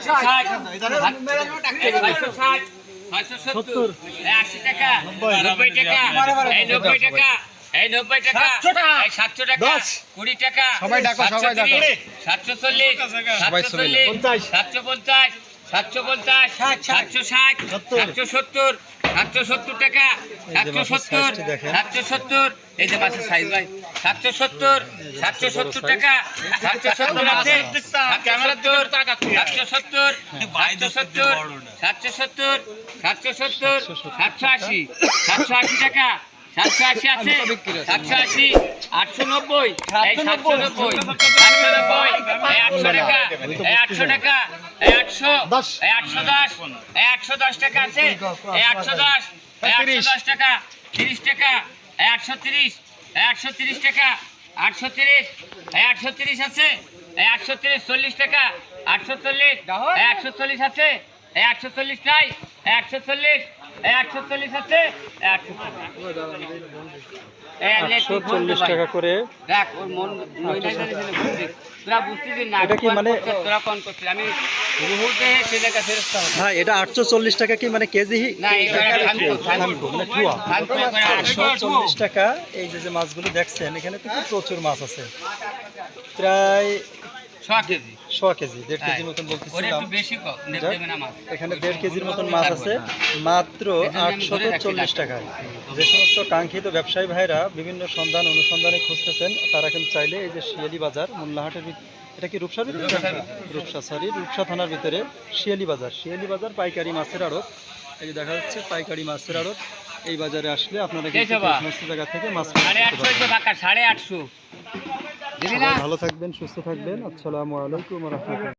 টাকা 90 টাকা 90 টাকা 90 টাকা 700 টাকা 20 টাকা সবাই ডাকো 740 750 750 760 770 770 টাকা 770 এই যে মাছের সাইজ ভাই 770 টাকা 770 আছে ক্যামেরার দূর 770 780 টাকা 780 আছে 780 890 এই 790 800 টাকা 800 টাকা 810 810 টাকা আছে 810 810 টাকা 30 টাকা 130 টাকা 830 130 আছে 130 40 টাকা 840 140 আছে 140 নাই 140 আছে 140 টাকা করে দেখ ওর মন তোরা বুঝতেছিস না এটা কি মানে তোরা কোন করছিস আমি মুহূর্তে সে জায়গা ফেরত হবে হ্যাঁ এটা 840 টাকা কি মানে কেজি না এটা মানে ঠুয়া 840 টাকা এই যে মাছগুলো দেখছেন এখানে তো প্রচুর মাছ আছে প্রায় 100 কেজি 1.5 কেজি মতন বলতেছিলাম এখানে 1.5 কেজির মতন মাছ আছে মাত্র 840 টাকায় যে সমস্ত কাঙ্ক্ষিত ব্যবসায়ী ভাইরা বিভিন্ন অনুসন্ধানে খুঁজতেছেন তারা কিন্তু চাইলে এই যে শিয়ালি বাজার মোল্লাহাটের এটা কি রূপসা থানার ভিতরে শিয়ালি বাজার পাইকারি মাছের আড়ত এই যে দেখা যাচ্ছে পাইকারি মাছের আড়ত এই বাজারে আসলে আপনারা সমস্ত জায়গা থেকে মাছ কিনতে পারবেন। ভালো থাকবেন সুস্থ থাকবেন আসসালামু আলাইকুম ওয়া রাহমাতুল্লাহ।